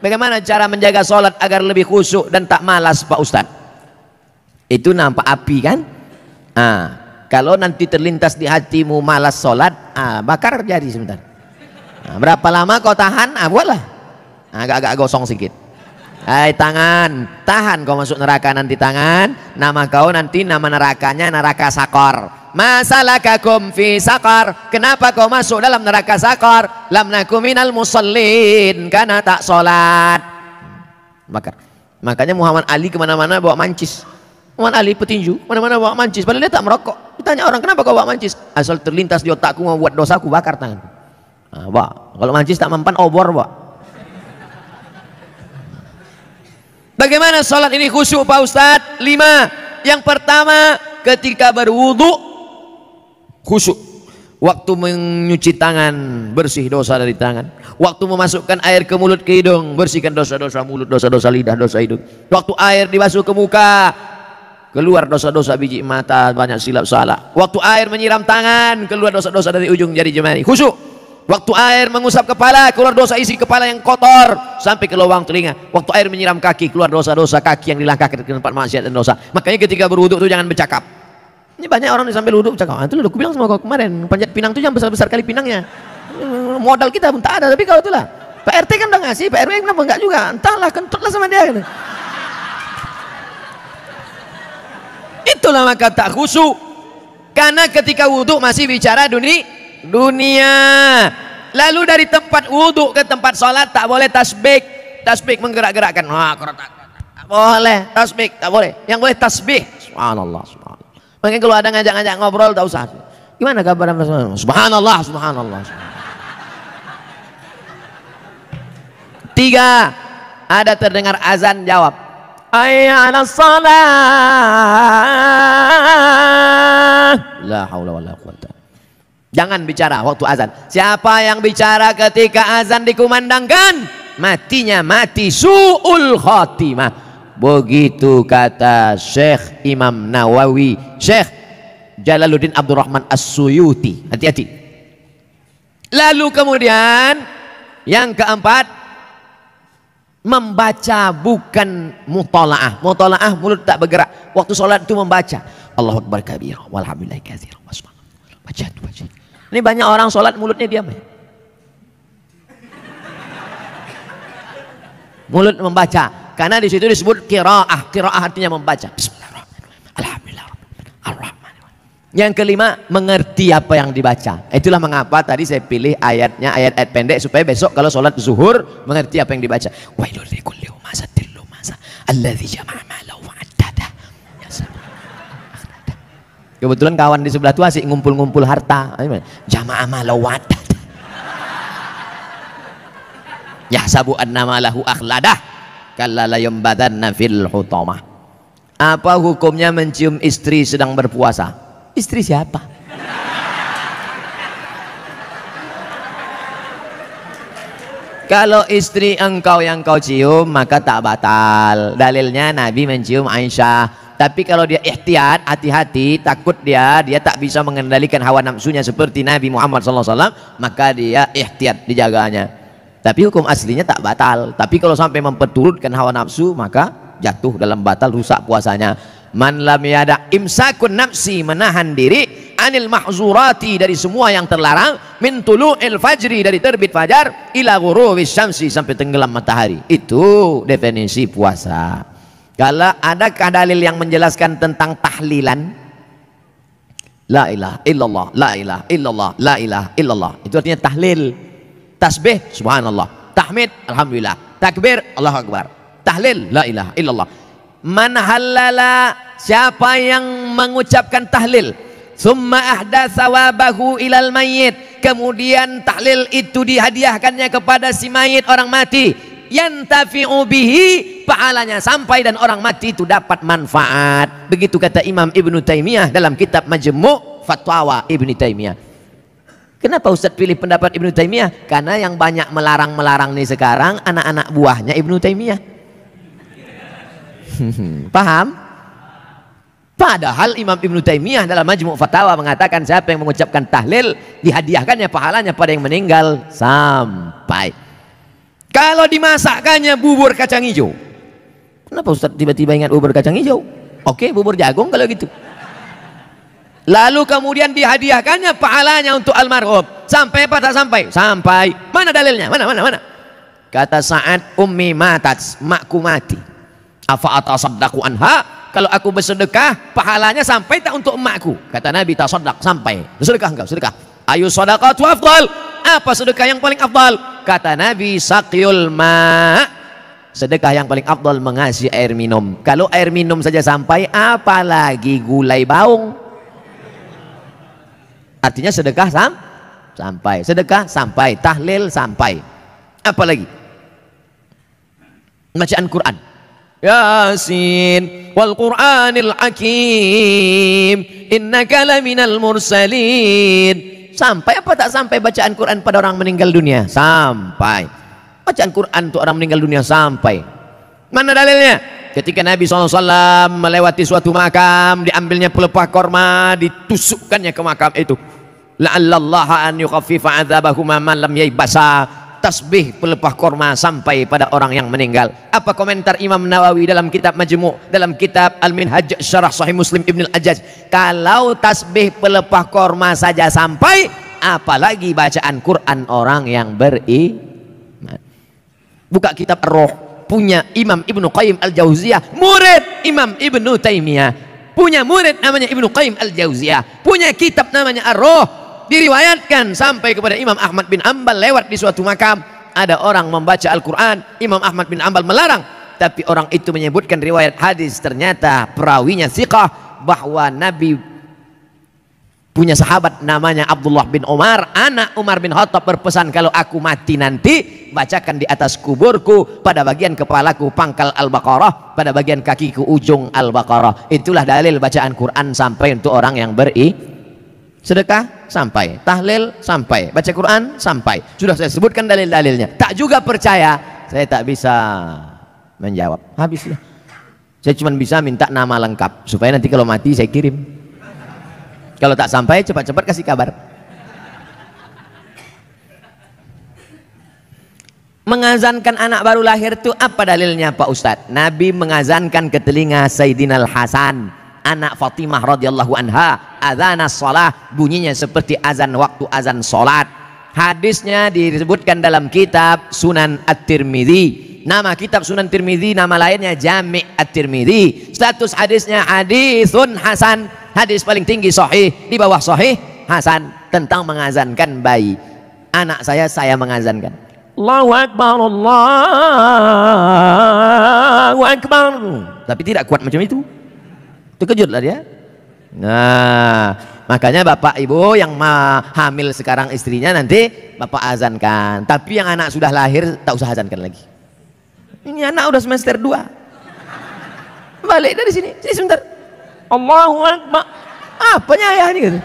Bagaimana cara menjaga sholat agar lebih khusyuk dan tak malas Pak Ustadz? Itu nampak api kan? Kalau nanti terlintas di hatimu malas sholat, bakar jadi sebentar. Berapa lama kau tahan? Buatlah. Agak-agak gosong sedikit. Hai tangan, tahan kau masuk neraka nanti tangan. Nama kau nanti nama nerakanya neraka sakor. Masalakakum fi sakor. Kenapa kau masuk dalam neraka sakor? Lam nakum minal musallin, karena tak sholat. Bakar. Makanya Muhammad Ali kemana-mana bawa mancis. Muhammad Ali petinju, mana-mana bawa mancis. Padahal dia tak merokok. Ditanya orang, kenapa kau bawa mancis? Asal terlintas di otakku mau buat dosa, aku bakar tangan. Kalau mancis tak mempan, obor Pak. Bagaimana sholat ini khusyuk Pak Ustadz? 5. Yang pertama, ketika berwudu khusyuk. Waktu menyuci tangan, bersih dosa dari tangan. Waktu memasukkan air ke mulut, ke hidung, bersihkan dosa-dosa mulut, dosa-dosa lidah, dosa hidung. Waktu air dibasuh ke muka, keluar dosa-dosa biji mata, banyak silap salah. Waktu air menyiram tangan, keluar dosa-dosa dari ujung jari jemari. Khusyuk. Waktu air mengusap kepala, keluar dosa isi kepala yang kotor sampai ke lubang telinga. Waktu air menyiram kaki, keluar dosa-dosa kaki yang dilangkahkan ke tempat maksiat dan dosa. Makanya ketika berwuduk itu jangan bercakap. Ini banyak orang yang sampai wuduk bercakap. Itu udah aku bilang sama kau kemarin, panjat pinang itu jangan besar-besar kali pinangnya. Modal kita pun tak ada, tapi kalau itulah Pak RT kan udah ngasih, Pak RW kenapa enggak juga? Entahlah, kentutlah sama dia gitu. Itulah maka tak khusyuk. Karena ketika wuduk masih bicara dunia. Lalu dari tempat wudhu ke tempat sholat tak boleh tasbih. Tasbih menggerak-gerakkan. Tak boleh tasbih, tak boleh. Yang boleh tasbih. Subhanallah, subhanallah. Makanya kalau ada ngajak-ngajak ngobrol tak usah. Gimana kabar? Subhanallah, subhanallah. 3. Ada terdengar azan, jawab. Hayya 'alas shalah. La haula wala quwwata. Jangan bicara waktu azan. Siapa yang bicara ketika azan dikumandangkan, matinya mati su'ul khatimah. Begitu kata Syekh Imam Nawawi, Syekh Jalaluddin Abdurrahman As-Suyuti. Hati-hati. Lalu kemudian yang keempat, membaca bukan mutalaah. Mutalaah mulut tak bergerak. Waktu sholat itu membaca Allahu Akbar kabira walhamdulillahi katsiran. Baca. Ini banyak orang sholat mulutnya diam. Mulut membaca, karena di situ disebut qiraah. Qiraah artinya membaca. Bismillahirrahmanirrahim. Alhamdulillahirrahmanirrahim. Yang kelima, mengerti apa yang dibaca. Itulah mengapa tadi saya pilih ayatnya, ayat-ayat pendek supaya besok kalau sholat zuhur mengerti apa yang dibaca. Wailul likulli humazatil lumazah alladzi jama'a malahu wa addada. Kebetulan kawan di sebelah itu asik ngumpul-ngumpul harta. Jama'a malahu wa addada. Yahsabu anna malahu akhladah kalla la yumbadanna fil hutamah. Apa hukumnya mencium istri sedang berpuasa? Istri siapa? Kalau istri engkau yang kau cium maka tak batal. Dalilnya Nabi mencium Aisyah. Tapi kalau dia ihtiyat, hati-hati, takut dia tak bisa mengendalikan hawa nafsunya seperti Nabi Muhammad SAW, maka dia ihtiyat, dijaganya. Tapi hukum aslinya tak batal. Tapi kalau sampai memperturutkan hawa nafsu, maka jatuh dalam batal, rusak puasanya. Man lam yada imsakun nafsi, menahan diri, anil mahzurati, dari semua yang terlarang, min tulu'il fajri, dari terbit fajar, ila ghuruwis syamsi, sampai tenggelam matahari. Itu definisi puasa. Kalau adakah dalil yang menjelaskan tentang tahlilan? La ilaha illallah, la ilaha illallah, la ilaha illallah. Itu artinya tahlil. Tasbih, subhanallah. Tahmid, alhamdulillah. Takbir, Allahu Akbar. Tahlil, la ilaha illallah. Man halala, siapa yang mengucapkan tahlil, summa ahda sawabahu ilal mayyit, kemudian tahlil itu dihadiahkannya kepada si mayit, orang mati, yantafi'u bihi, pahalanya sampai dan orang mati itu dapat manfaat. Begitu kata Imam Ibnu Taimiyah dalam kitab Majmu' Fatwa Ibnu Taimiyah. Kenapa Ustaz pilih pendapat Ibnu Taimiyah? Karena yang banyak melarang-melarang nih sekarang anak-anak buahnya Ibnu Taimiyah. Paham? Padahal Imam Ibnu Taimiyah dalam Majmu' Fatawa mengatakan siapa yang mengucapkan tahlil dihadiahkannya pahalanya pada yang meninggal sampai. Kalau dimasakkannya bubur kacang hijau. Kenapa Ustaz tiba-tiba ingat bubur kacang hijau? Oke, bubur jagung kalau gitu. Lalu kemudian dihadiahkannya pahalanya untuk almarhum. Sampai apa tak sampai? Sampai. Mana dalilnya? Mana? Kata Sa'ad, ummi matat, makku mati. Afa atasaddaqu anha? Kalau aku bersedekah, pahalanya sampai tak untuk emakku? Kata Nabi, tasaddaq, sampai. Sedekah engkau, sedekah. Ayu sadaqatu afdal? Apa sedekah yang paling afdal? Kata Nabi, saqyul ma'. Sedekah yang paling afdal mengasih air minum. Kalau air minum saja sampai, apalagi gulai baung. Artinya sedekah sampai, sedekah sampai, tahlil sampai. Apalagi bacaan Quran. Yasin wal Qur'anil Hakim innaka laminal mursalin. Sampai apa tak sampai bacaan Quran pada orang meninggal dunia? Sampai. Bacaan Quran untuk orang meninggal dunia sampai. Mana dalilnya? Ketika Nabi SAW melewati suatu makam, diambilnya pelepah korma, ditusukkannya ke makam itu. La'allallaha an yukhaffifa 'adzabahuma man lam yaibasa. Tasbih pelepah korma sampai pada orang yang meninggal. Apa komentar Imam Nawawi dalam kitab Majmu', dalam kitab Al-Minhaj Syarah Sahih Muslim Ibn Al-Ajjaj? Kalau tasbih pelepah korma saja sampai, apalagi bacaan Quran orang yang beriman. Buka kitab Ar-Ruh, punya Imam Ibnu Qayyim Al-Jauziyah, murid Imam Ibnu Taimiyah, punya murid namanya Ibnu Qayyim Al-Jauziyah, punya kitab namanya Ar-Ruh. Diriwayatkan sampai kepada Imam Ahmad bin Hanbal, lewat di suatu makam ada orang membaca Al-Quran. Imam Ahmad bin Hanbal melarang, tapi orang itu menyebutkan riwayat hadis, ternyata perawinya thiqah, bahwa Nabi punya sahabat namanya Abdullah bin Umar, anak Umar bin Khattab, berpesan, kalau aku mati nanti bacakan di atas kuburku, pada bagian kepalaku pangkal Al-Baqarah, pada bagian kakiku ujung Al-Baqarah. Itulah dalil bacaan Quran sampai untuk orang yang sedekah sampai, tahlil sampai, baca Quran sampai. Sudah saya sebutkan dalil-dalilnya. Tak juga percaya, saya tak bisa menjawab. Habislah. Saya cuma bisa minta nama lengkap supaya nanti kalau mati saya kirim. Kalau tak sampai, cepat-cepat kasih kabar. Mengazankan anak baru lahir itu apa dalilnya Pak Ustadz? Nabi mengazankan ke telinga Sayyidina Al-Hasan, anak Fatimah radhiyallahu anha, azan as-salah, bunyinya seperti azan waktu azan salat. Hadisnya disebutkan dalam kitab Sunan At-Tirmidzi. Nama kitab Sunan Tirmidzi, nama lainnya Jami' At-Tirmidzi. Status hadisnya hadisun hasan, hadis paling tinggi sahih, di bawah sahih hasan, tentang mengazankan bayi. Anak saya mengazankan. Allahu Akbar, Allahu Akbar. Tapi tidak kuat macam itu. Terkejutlah dia. Nah, makanya bapak ibu yang hamil sekarang istrinya, nanti bapak azankan. Tapi yang anak sudah lahir tak usah azankan lagi. Ini anak udah semester 2. Balik dari sini sebentar. Allahu Akbar. Apanya ayah ini gitu?